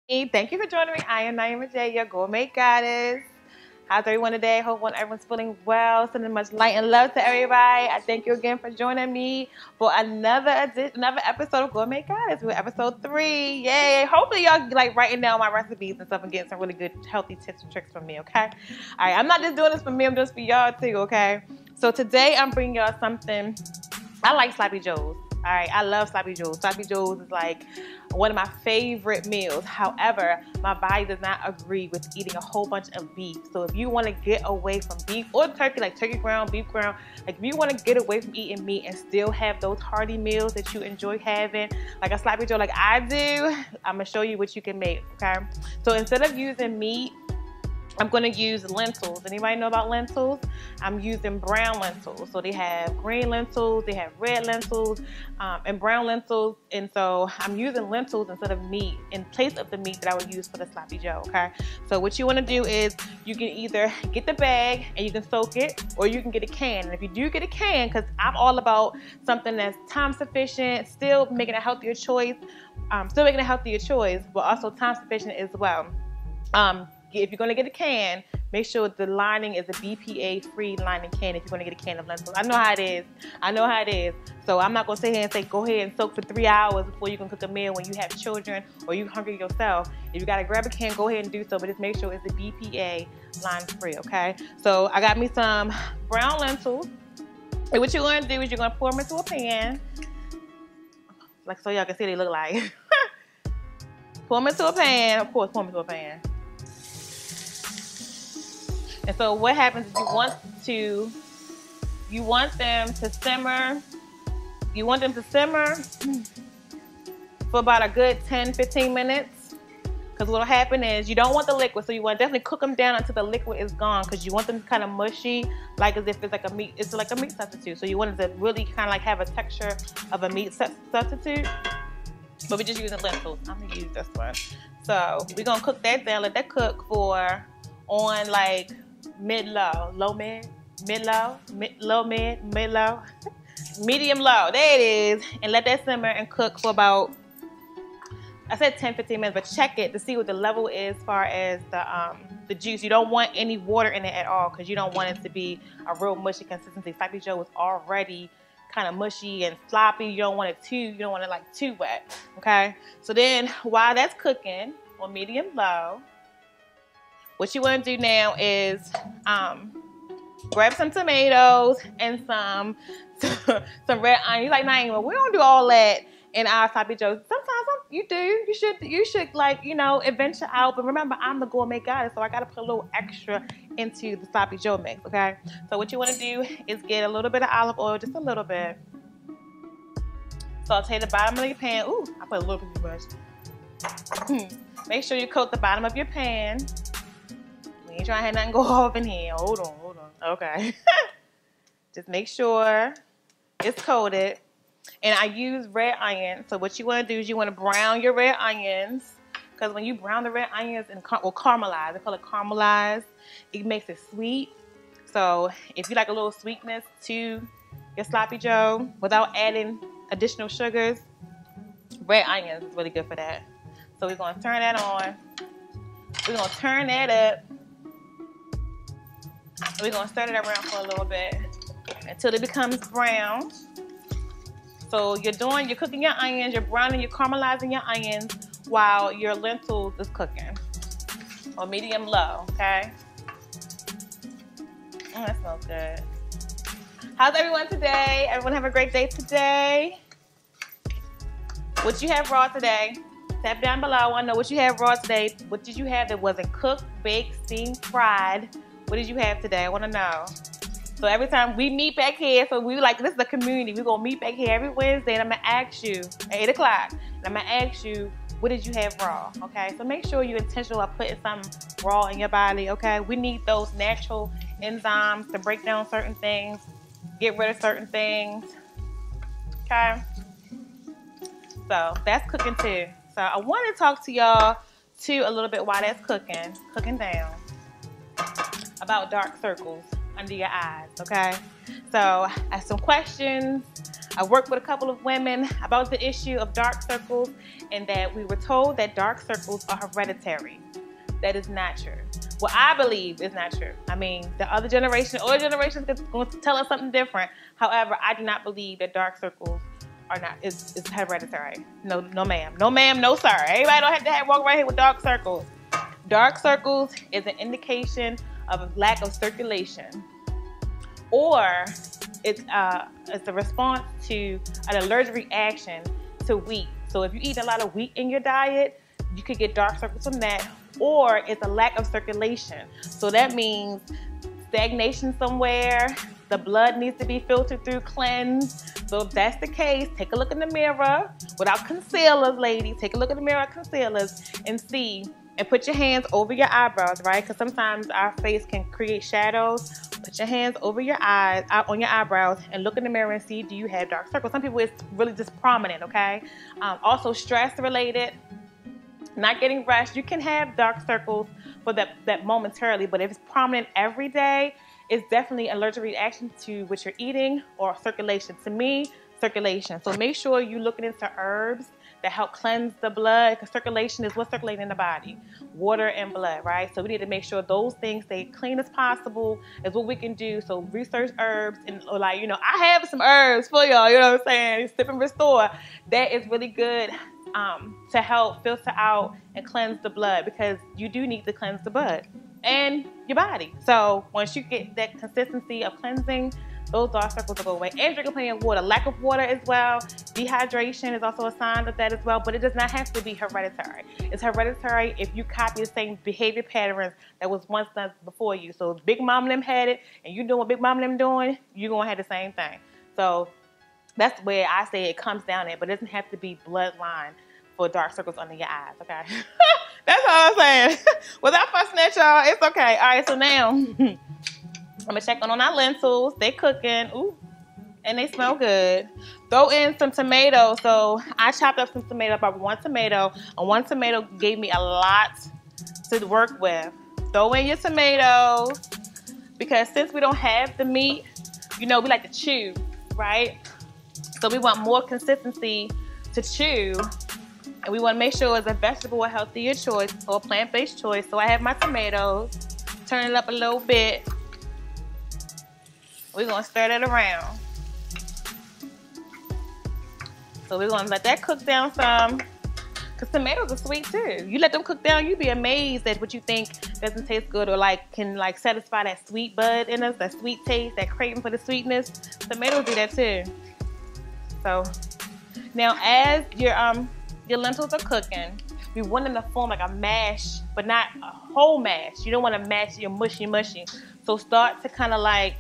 Hey, thank you for joining me. I am Naima J, your gourmet goddess. How's everyone today? Hope everyone's feeling well. Sending much light and love to everybody. I thank you again for joining me for another episode of Gourmet Goddess. We're episode 3. Yay! Hopefully y'all like writing down my recipes and stuff and getting some really good healthy tips and tricks from me. Okay. All right. I'm not just doing this for me. I'm doing this for y'all too. Okay. So today I'm bringing y'all something. I like sloppy joes. All right, I love sloppy joes. Sloppy joes is like one of my favorite meals. However, my body does not agree with eating a whole bunch of beef. So if you want to get away from beef or turkey, like turkey ground, beef ground, like if you want to get away from eating meat and still have those hearty meals that you enjoy having, like a sloppy joe like I do, I'm going to show you what you can make, okay? So instead of using meat, I'm going to use lentils. Anybody know about lentils? I'm using brown lentils. So they have green lentils, they have red lentils, and brown lentils. And so I'm using lentils instead of meat in place of the meat that I would use for the sloppy joe, okay? So what you want to do is you can either get the bag and you can soak it, or you can get a can. And if you do get a can, because I'm all about something that's time sufficient, still making a healthier choice, but also time sufficient as well. If you're going to get a can, make sure the lining is a BPA-free lining can if you're going to get a can of lentils. I know how it is. So I'm not going to sit here and say, go ahead and soak for 3 hours before you can cook a meal when you have children or you're hungry yourself. If you got to grab a can, go ahead and do so, but just make sure it's a BPA line-free, okay? So I got me some brown lentils. And what you're going to do is you're going to pour them into a pan. Like so y'all can see what they look like. Pour them into a pan. Of course, pour them into a pan. And so what happens is you want them to simmer. You want them to simmer for about a good 10-15 minutes. Because what will happen is you don't want the liquid, so you want to definitely cook them down until the liquid is gone, because you want them kind of mushy, like as if it's like a meat. It's like a meat substitute. So you want it to really kind of like have a texture of a meat substitute. But we're just using lentils. I'm gonna use this one. So we're gonna cook that down. Let that cook for on like mid-low, low-mid, mid-low, low-mid, mid-low, medium-low. There it is. And let that simmer and cook for about, I said 10-15 minutes, but check it to see what the level is as far as the juice. You don't want any water in it at all, because you don't want it to be a real mushy consistency. Sloppy joe is already kind of mushy and sloppy. You don't want it like too wet, okay? So then while that's cooking on medium-low, what you want to do now is grab some tomatoes and some red onion. You're like, Naima, we don't do all that in our sloppy joes. Sometimes you do. You should like, adventure out. But remember, I'm the gourmet goddess, so I got to put a little extra into the sloppy joe mix, okay? So what you want to do is get a little bit of olive oil, just a little bit. Saute the bottom of your pan. Ooh, I put a little bit too much. Make sure you coat the bottom of your pan. You ain't trying to have nothing go off in here. Hold on. Okay. Just make sure it's coated. And I use red onion. So what you want to do is you want to brown your red onions. Because when you brown the red onions and caramelize, I call it caramelize, it makes it sweet. So if you like a little sweetness to your sloppy joe without adding additional sugars, red onions is really good for that. So we're going to turn that on. We're going to turn that up. We're going to stir it around for a little bit until it becomes brown. So you're cooking your onions, you're browning, you're caramelizing your onions while your lentils is cooking on medium-low, okay? That smells good. How's everyone today? Everyone have a great day today. What you have raw today? Tap down below. I want to know what you have raw today. What did you have that wasn't cooked, baked, steamed, fried? What did you have today? I want to know. So every time we meet back here, so we like, this is a community. We're going to meet back here every Wednesday, and I'm going to ask you at 8 o'clock, and I'm going to ask you, what did you have raw, okay? So make sure you're intentional about putting something raw in your body, okay? We need those natural enzymes to break down certain things, get rid of certain things, okay? So that's cooking too. So I want to talk to y'all too a little bit while that's cooking down, about dark circles. under your eyes, okay? So I have some questions. I worked with a couple of women about the issue of dark circles, and that we were told that dark circles are hereditary. That is not true. What I believe is not true. I mean, the other generation, older generations going to tell us something different. However, I do not believe that dark circles are not, is hereditary. No, no ma'am. No ma'am, no sir. Everybody don't have to walk right here with dark circles. Dark circles is an indication of a lack of circulation, or it's a response to an allergic reaction to wheat. So if you eat a lot of wheat in your diet, you could get dark circles from that, or it's a lack of circulation. So that means stagnation somewhere, the blood needs to be filtered through, cleansed. So if that's the case, take a look in the mirror without concealers, ladies. Take a look in the mirror without concealers and see. And put your hands over your eyebrows, right? Because sometimes our face can create shadows. Put your hands over your eyes, on your eyebrows, and look in the mirror and see, do you have dark circles? Some people, it's really just prominent, okay? Also, stress related, not getting rest. You can have dark circles for that momentarily, but if it's prominent every day, it's definitely an allergic reaction to what you're eating or circulation. To me, circulation. So make sure you're looking into herbs that help cleanse the blood, because circulation is what's circulating in the body, water and blood, right? So we need to make sure those things stay clean as possible is what we can do. So research herbs, and like, you know, I have some herbs for y'all, you know what I'm saying? Sip and Restore. That is really good to help filter out and cleanse the blood, because you do need to cleanse the blood and your body. So once you get that consistency of cleansing, those dark circles will go away. And drinking plenty of water. Lack of water as well. Dehydration is also a sign of that as well, but it does not have to be hereditary. It's hereditary if you copy the same behavior patterns that was once done before you. So if Big Mom and them had it, and you doing what Big Mom and them doing, you're going to have the same thing. So that's where I say it comes down at, but it doesn't have to be bloodline for dark circles under your eyes, okay? That's all I'm saying. Without fussing at y'all, it's okay. All right, so now I'm gonna check on our lentils. They cooking, ooh, and they smell good. Throw in some tomatoes. So I chopped up some tomatoes, about one tomato, and one tomato gave me a lot to work with. Throw in your tomatoes, because since we don't have the meat, you know, we like to chew, right? So we want more consistency to chew, and we want to make sure it's a vegetable, a healthier choice, or a plant-based choice. So I have my tomatoes, turn it up a little bit. We're gonna stir that around. So we're gonna let that cook down some, because tomatoes are sweet too. You let them cook down, you'd be amazed at what you think doesn't taste good, or like can like satisfy that sweet bud in us, that sweet taste, that craving for the sweetness. Tomatoes do that too. So now as your lentils are cooking, we want them to form like a mash, but not a whole mash. You don't want to mash your mushy. So start to kind of like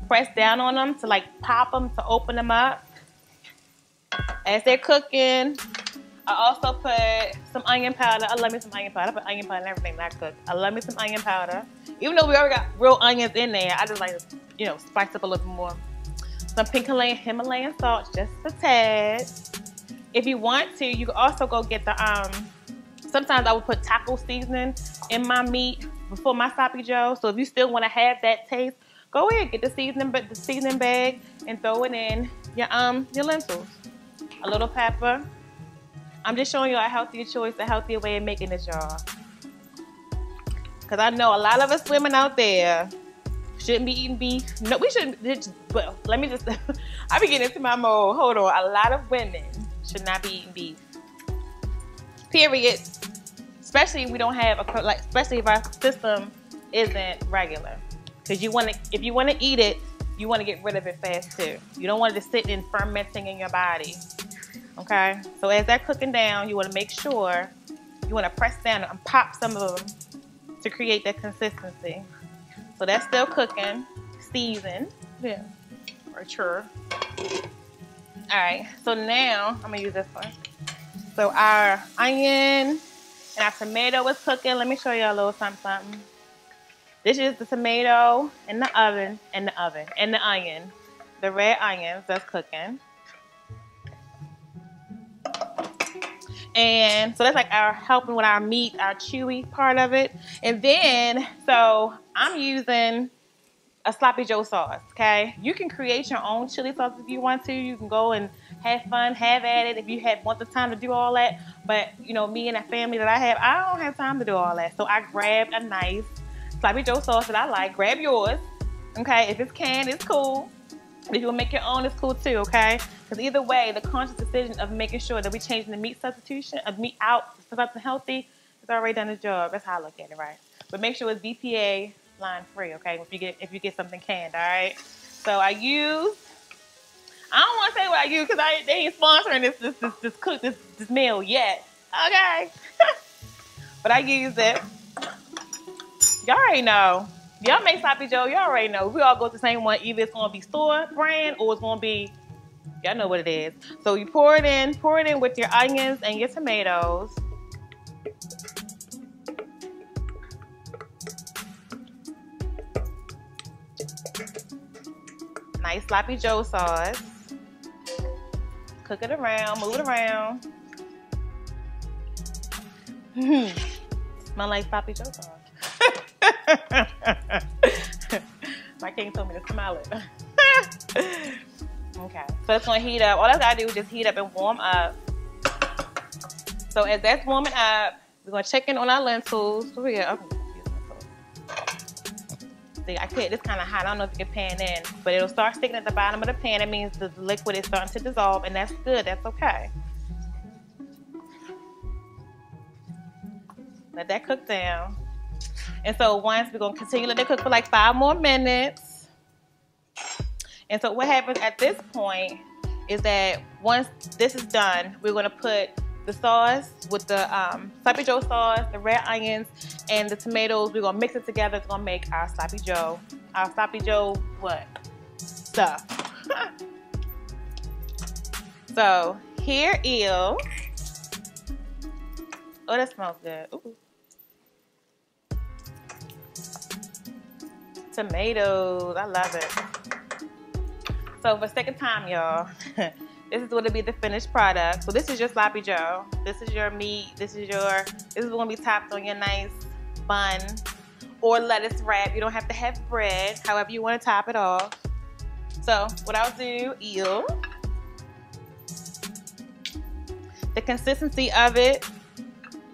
press down on them to like pop them, to open them up. As they're cooking, I also put some onion powder. I love me some onion powder. I put onion powder in everything that I cook. I love me some onion powder. Even though we already got real onions in there, I just like to, you know, spice up a little more. Some pink Himalayan salt, just a tad. If you want to, you can also go get the, sometimes I would put taco seasoning in my meat before my sloppy joe. So if you still want to have that taste, go ahead, get the seasoning bag and throw it in your lentils. A little pepper. I'm just showing you a healthier choice, a healthier way of making this, y'all. Because I know a lot of us women out there shouldn't be eating beef. No, we shouldn't. Well, let me just, I be getting into my mode. Hold on. A lot of women should not be eating beef. Period. Especially if we don't have especially if our system isn't regular. Because if you want to eat it, you want to get rid of it fast too. You don't want it to sit and fermenting in your body. Okay? So as they're cooking down, you want to make sure, you want to press down and pop some of them to create that consistency. So that's still cooking, seasoned. Yeah. Or sure. Alright, so now I'm gonna use this one. So our onion and our tomato is cooking. Let me show you a little something. This is the tomato in the oven, and the onion. The red onions that's cooking. And so that's like our helping with our meat, our chewy part of it. And then, so I'm using a sloppy Joe sauce, okay? You can create your own chili sauce if you want to. You can go and have fun, have at it if you want the time to do all that. But, you know, me and the family that I don't have time to do all that. So I grabbed a nice sloppy Joe sauce that I like. Grab yours, okay? If it's canned, it's cool. If you want to make your own, it's cool too, okay? Because either way, the conscious decision of making sure that we're changing the meat substitution, of meat out for something healthy, it's already done its job. That's how I look at it, right? But make sure it's BPA line free, okay? If you get something canned, all right? So I don't want to say what I use because they ain't sponsoring this meal yet, okay? But I use it. Y'all already know. Y'all make sloppy Joe, y'all already know. We all go to the same one. Either it's gonna be store brand or it's gonna be, y'all know what it is. So you pour it in with your onions and your tomatoes. Nice sloppy Joe sauce. Cook it around, move it around. Smell like sloppy Joe sauce. My king told me to smell it. Okay, so it's gonna heat up. All I gotta do is just heat up and warm up. So as that's warming up, we're gonna check in on our lentils. Oh yeah, okay. See, this kind of hot. I don't know if you can pan in, but it'll start sticking at the bottom of the pan. It means the liquid is starting to dissolve, and that's good. That's okay. Let that cook down. And so we're going to continue to let it cook for like 5 more minutes. And so what happens at this point is that once this is done, we're going to put the sauce with the sloppy Joe sauce, the red onions, and the tomatoes. We're going to mix it together. It's going to make our sloppy Joe. Our sloppy Joe what? Stuff. So here is... Oh, that smells good. Ooh. Tomatoes, I love it. So for second time, y'all, this is going to be the finished product. So this is your sloppy Joe. This is your meat. This is going to be topped on your nice bun or lettuce wrap. You don't have to have bread, however you want to top it off. So what I'll do is, the consistency of it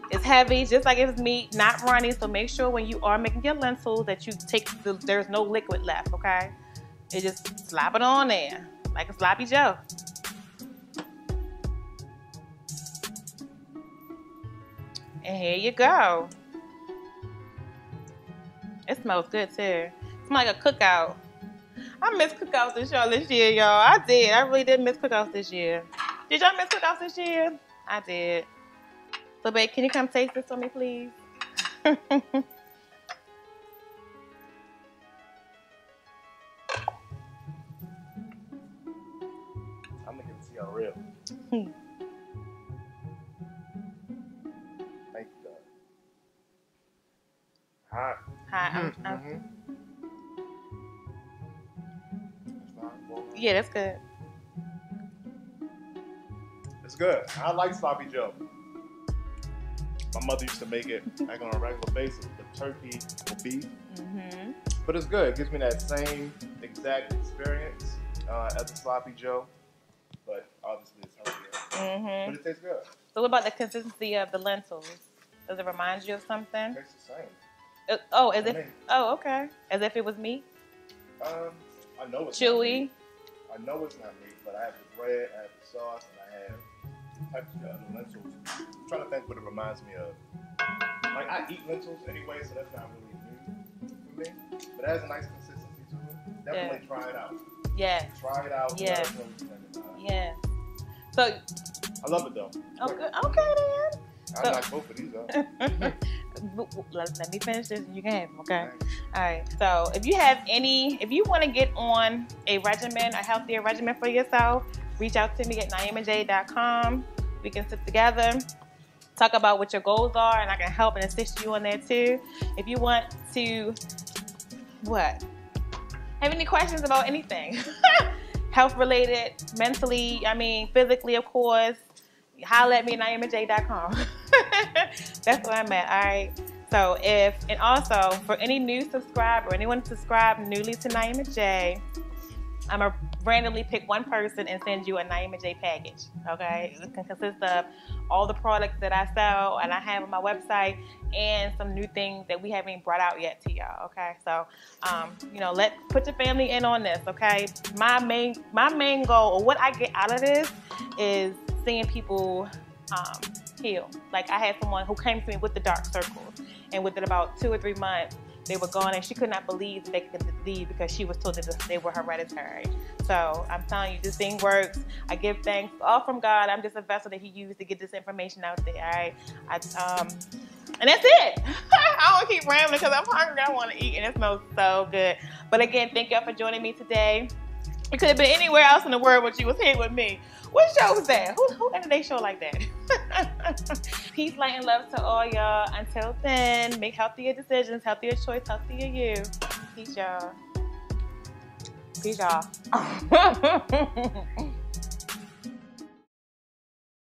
is heavy, just like if it's meat, not runny. So make sure when you are making your lentils that you there's no liquid left, okay? You just slap it on there like a sloppy Joe. And here you go. It smells good too. It smells like a cookout. I miss cookouts this year, y'all. I did. I really did miss cookouts this year. Did y'all miss cookouts this year? I did. So, babe, can you come taste this for me, please? I'm making it see how real. Thank you, God. Hot. Hot. Yeah, that's good. It's good. I like sloppy Joe. My mother used to make it like on a regular basis with turkey or beef. But it's good. It gives me that same exact experience as a sloppy Joe. But obviously it's healthier. But it tastes good. So what about the consistency of the lentils? Does it remind you of something? It tastes the same. Okay. As if it was meat? I know it's chewy. Not meat. I know it's not meat, but I have the bread, I have the sauce, and I have types of the lentils. I'm trying to think what it reminds me of. Like, I eat lentils anyway, so that's not really new for me. But it has a nice consistency to it. Definitely try it out. Yeah. Try it out. Yeah. Yeah. So. I love it though. Okay then. I knock both of these up. Let me finish this and you can have them, okay? All right. So if you want to get on a regimen, a healthier regimen for yourself, reach out to me at naimaj.com. We can sit together, talk about what your goals are, and I can help and assist you on there too. If you want to, have any questions about anything? Health related, mentally, physically, of course, holler at me at naimaj.com. That's where I'm at, all right? So and also for any new subscriber, anyone subscribed newly to Naima J, I'm going to randomly pick one person and send you a Naima J package, okay? It can consist of all the products that I sell and I have on my website and some new things that we haven't brought out yet to y'all, okay? So, you know, put your family in on this, okay? My main goal, or what I get out of this, is seeing people heal. Like, I had someone who came to me with the dark circles, and within about 2 or 3 months, they were gone, and she could not believe that they could leave because she was told that they were hereditary. So I'm telling you, this thing works. I give thanks all from God. I'm just a vessel that He used to get this information out there. All right, and that's it. I don't keep rambling because I'm hungry. I want to eat, and it smells so good. But again, thank y'all for joining me today. It could have been anywhere else in the world, but you was here with me. What show was that? Who ended their show like that? Peace, light, and love to all y'all. Until then, make healthier decisions, healthier choice, healthier you. Peace, y'all. Peace, y'all.